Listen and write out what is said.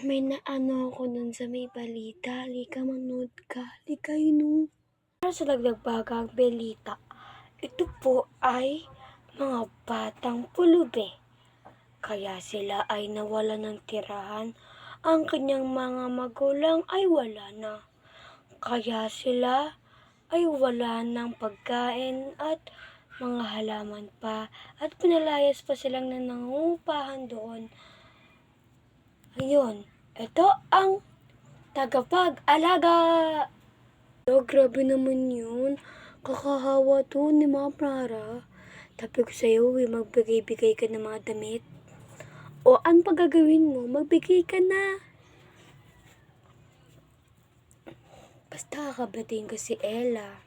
May naano ako nun sa may balita. Halika manood ka. Halika yun oh. Para sa dagdag bagang balita, ito po ay mga batang pulube. Kaya sila ay nawala ng tirahan. Ang kanyang mga magulang ay wala na. Kaya sila ay wala ng pagkain at mga halaman pa. At pinalayas pa silang nangungupahan doon. Ayun, ito ang tagapag-alaga. Oh, grabe naman yun. Kakahawa to ni Ma'am Rara. Sabi ko sa'yo, magbigay-bigay ka ng mga damit. O, ano pa gagawin mo? Magbigay ka na. Basta kakabatiin ko si Ella.